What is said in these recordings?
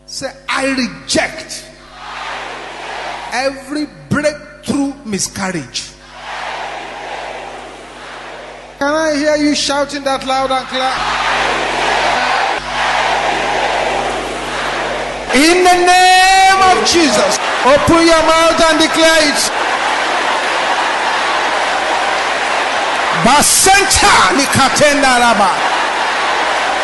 Say, I reject every breakthrough miscarriage. Can I hear you shouting that loud and clear? In the name of Jesus, open your mouth and declare it. Basenta nikatenda raba.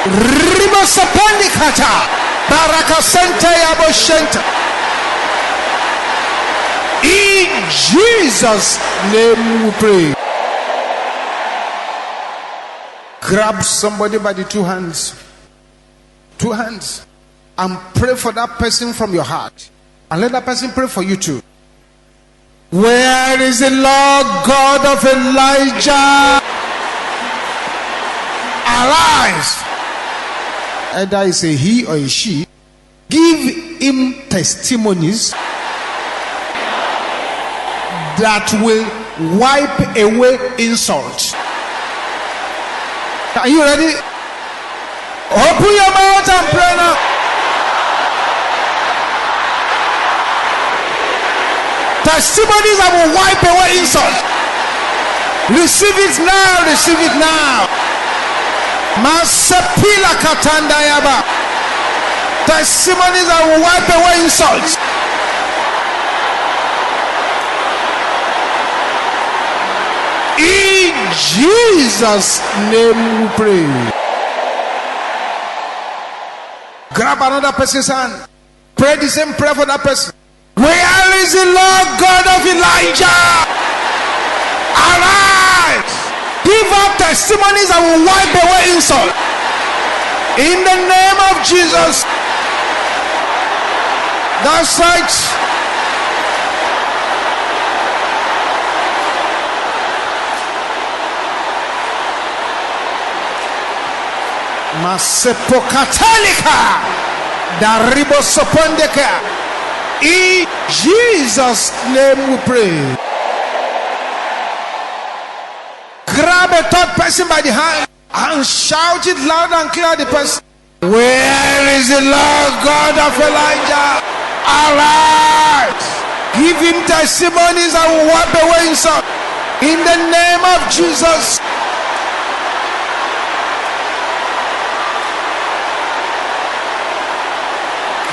Ribo sapandi kata. Baraka senta yabo shenta. In Jesus' name we pray. Grab somebody by the two hands. Two hands. And pray for that person from your heart. And let that person pray for you too. Where is the Lord God of Elijah? Arise. Either it's a he or a she. Give him testimonies that will wipe away insult. Are you ready? Open your mouth and pray now. Testimonies that will wipe away insult. Receive it now, receive it now. Masapila katanda yaba. Testimonies that will wipe away insult. In Jesus' name we pray. Grab another person's hand. Pray the same prayer for that person. Where is the Lord God of Elijah? Arise. Give up testimonies that will wipe away insult. In the name of Jesus. That's right. Masepokatalika Daribo Sopondeka. In Jesus' name we pray. Grab a third person by the hand and shout it loud and clear the person. Where is the Lord God of Elijah? Arise. Give him testimonies and wipe away insult. In the name of Jesus.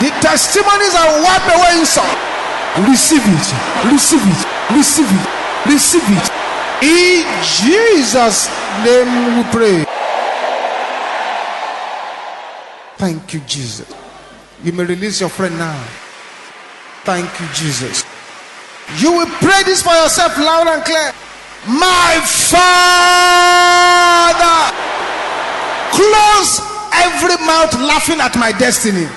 The testimonies are wipe away insult. Receive it, receive it, receive it, receive it. In Jesus' name we pray. Thank you, Jesus. You may release your friend now. Thank you, Jesus. You will pray this for yourself loud and clear. My Father, close every mouth laughing at my destiny.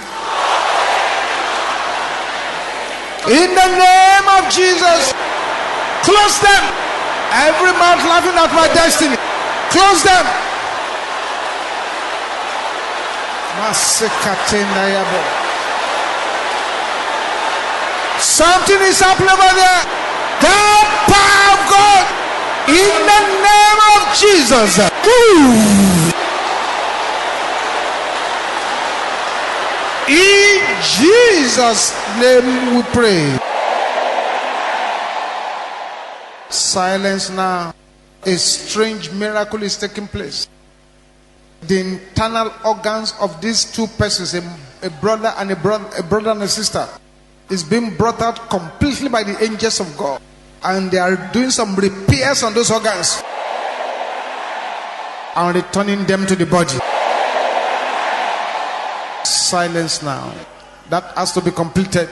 In the name of Jesus, close them. Every mouth laughing at my destiny, close them. Something is happening over there. The power of God. In the name of Jesus. In Jesus' name we pray. Silence now. A strange miracle is taking place. The internal organs of these two persons, a brother and a brother and a sister, is being brought out completely by the angels of God, and they are doing some repairs on those organs and returning them to the body. Silence now. That has to be completed.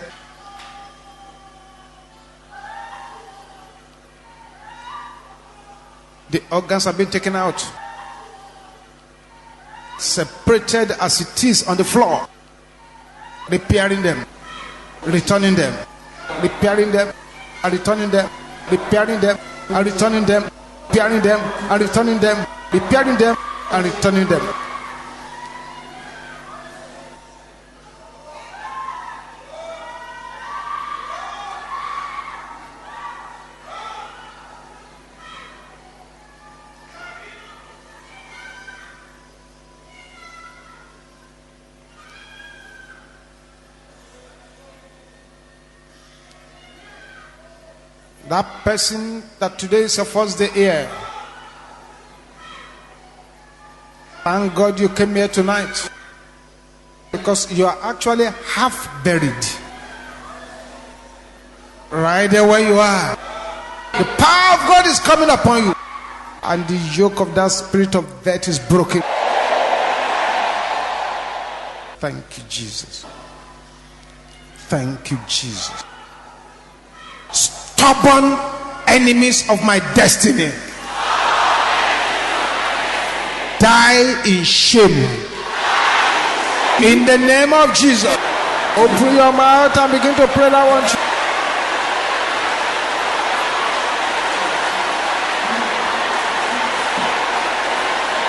The organs have been taken out, separated as it is on the floor, repairing them, returning them, repairing them, and returning them, repairing them, and returning them, repairing them, and returning them, repairing them, and returning them. That person that today is your first day here. Thank God you came here tonight. Because you are actually half buried. Right there where you are. The power of God is coming upon you. And the yoke of that spirit of death is broken. Thank you, Jesus. Thank you, Jesus. Stubborn enemies of my destiny, die in shame. In the name of Jesus. Open your mouth and begin to pray that one.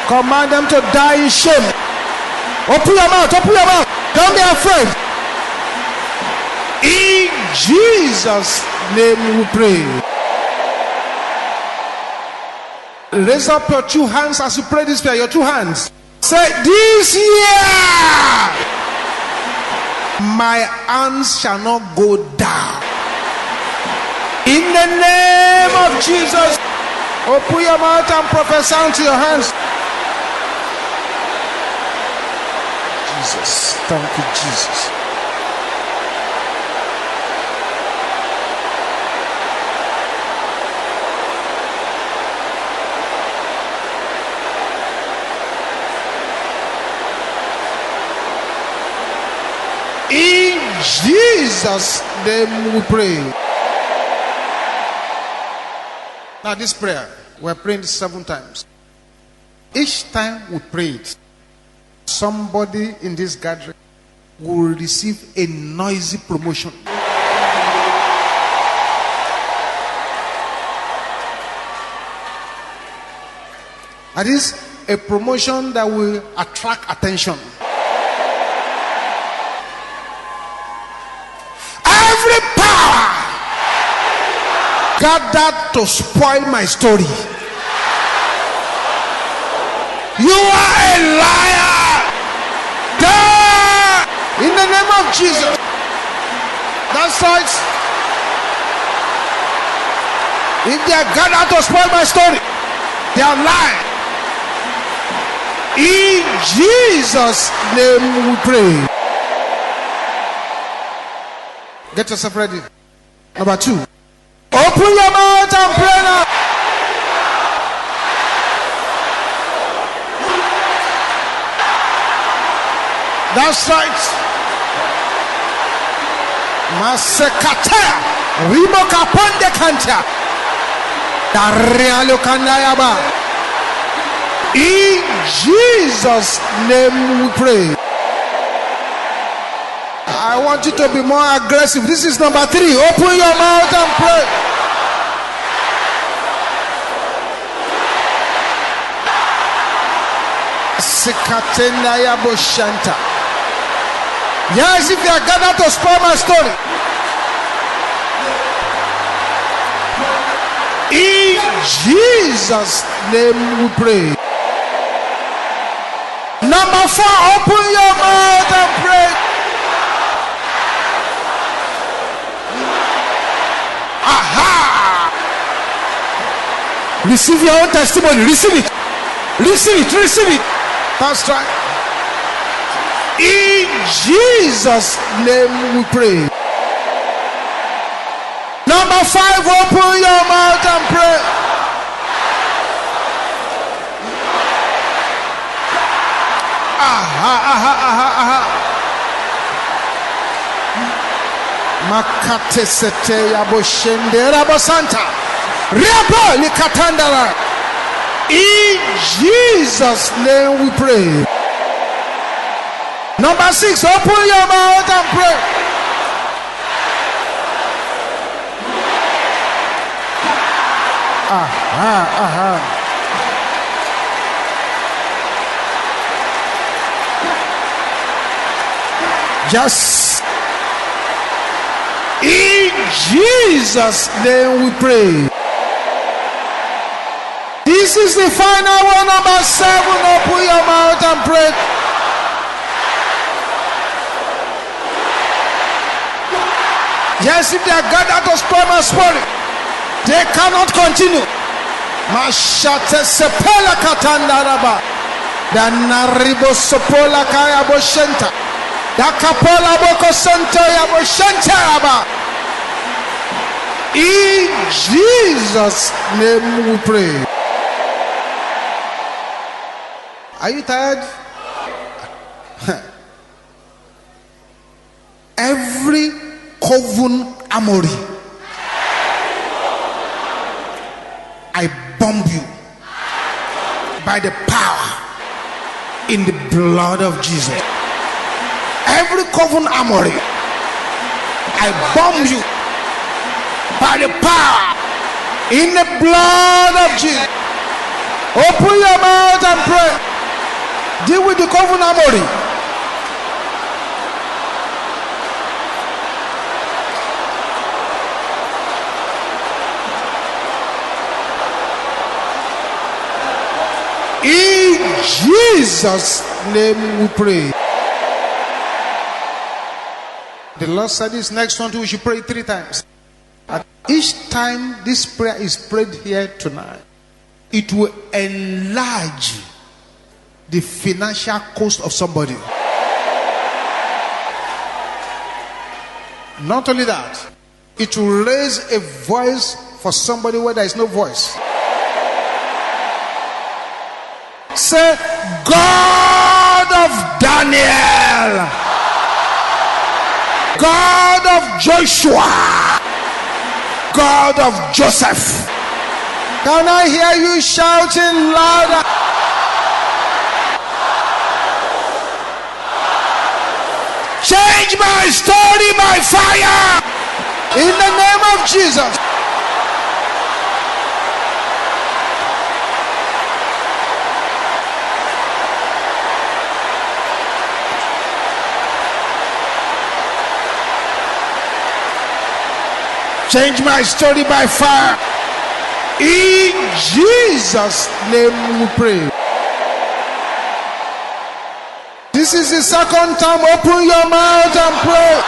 Command them to die in shame. Open your mouth, open your mouth. Don't be afraid. In Jesus' name we pray. Raise up your two hands as you pray this prayer. Your two hands. Say, this year my hands shall not go down. In the name of Jesus. Open your mouth and prophesy into your hands. Jesus. Thank you, Jesus. In Jesus' name we pray. Now this prayer, we're praying 7 times. Each time we pray it, somebody in this gathering will receive a noisy promotion. That is a promotion that will attract attention. Every power gathered to spoil my story, you are a liar. Die in the name of Jesus. That's right. If they are gathered to spoil my story, they are lying. In Jesus' name we pray. Get yourself ready. Number 2. Open your mouth and pray now. That's right. Masekata Rimoka Ponde Kanta Darealo Kanayaba. In Jesus' name we pray. I want you to be more aggressive. This is number 3. Open your mouth and pray. Sekatenda ya boshanta. Yes, if you are gathered to spoil my story, in Jesus' name we pray. Number 4, open your mouth and pray. Aha! Receive your own testimony. Receive it. Receive it. Receive it. That's right. In Jesus' name we pray. Number 5, open your mouth and pray. Aha, aha, aha, aha. Makate sete yabo shende rabo santa. Riabo likatandara. In Jesus' name we pray. Number 6, open your mouth and pray. Aha, aha. Yes. In Jesus' name we pray. This is the final one. Number 7, open your mouth and pray. Yes, if they are gathered to spoil my spirit, They cannot continue. Mashate sepela katandaraba. Danaribo sopola kaya boshenta. Dakapola boko sento ya boshenta. In Jesus' name we pray. Are you tired? Every coven armory, I bomb you by the power in the blood of Jesus. Every coven armory, I bomb you by the power in the blood of Jesus. Open your mouth and pray. Deal with the coven armory. In Jesus' name we pray. The Lord said this next one too, we should pray 3 times. At each time this prayer is prayed here tonight, it will enlarge the financial cost of somebody. Not only that, it will raise a voice for somebody where there is no voice. Say, God of Daniel, God of Joshua, God of Joseph. Can I hear you shouting louder? Change my story by fire in the name of Jesus. Change my story by fire. In Jesus' name we pray. This is the second time. Open your mouth and pray.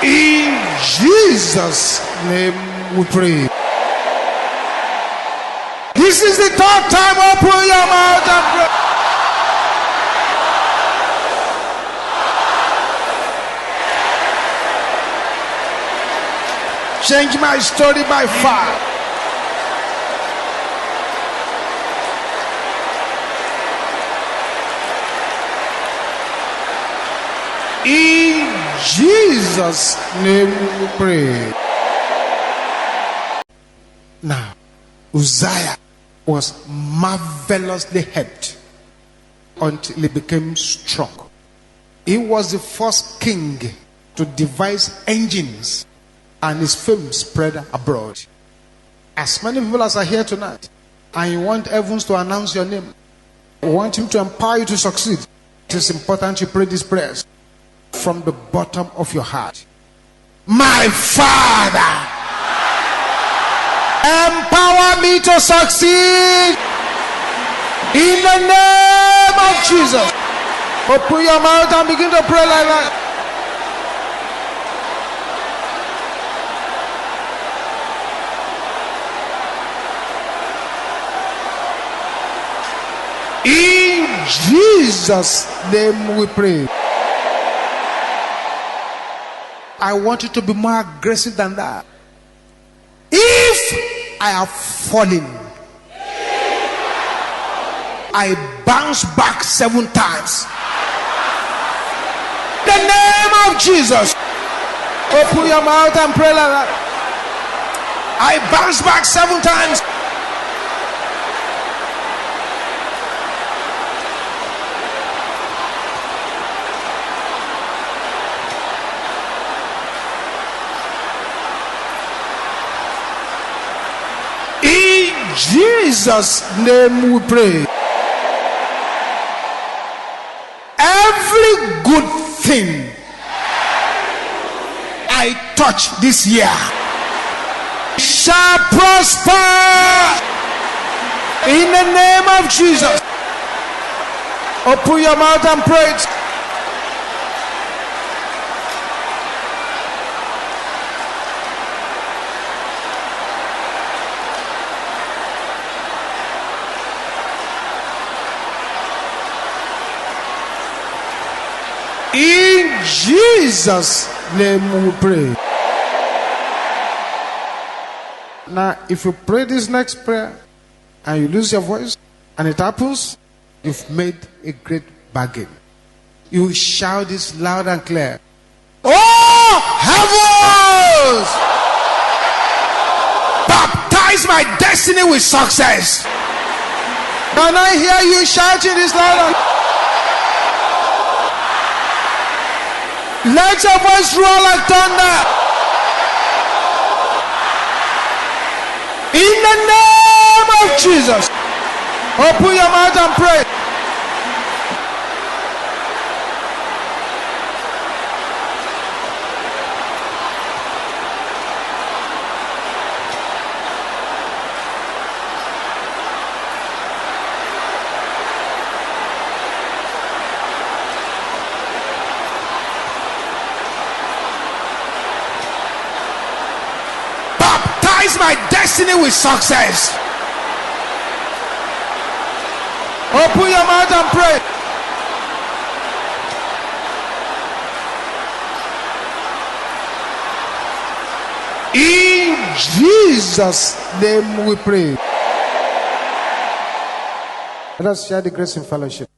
In Jesus' name we pray. This is the third time. Open your mouth and pray. Change my story by fire. In Jesus' name we pray. Now, Uzziah was marvelously helped until he became strong. He was the first king to devise engines, and his fame spread abroad. As many people as are here tonight, and you want heavens to announce your name, you want him to empower you to succeed, it is important you pray these prayers from the bottom of your heart. My Father, empower me to succeed in the name of Jesus. Open your mouth and begin to pray like that. In Jesus' name we pray. I want you to be more aggressive than that. If I have fallen, I bounce back 7 times. The name of Jesus. Open your mouth and pray like that. I bounce back 7 times. In Jesus' name we pray. Every good thing I touch this year shall prosper in the name of Jesus. Open your mouth and pray. In Jesus' name we pray. Now, if you pray this next prayer and you lose your voice and it happens, you've made a great bargain. You shout this loud and clear. Oh, heavens! Baptize my destiny with success. Can I hear you shouting this loud and let your voice roar like thunder. In the name of Jesus. Open your mouth and pray. My destiny with success. Open your mouth and pray. In Jesus' name we pray. Let us share the grace in fellowship.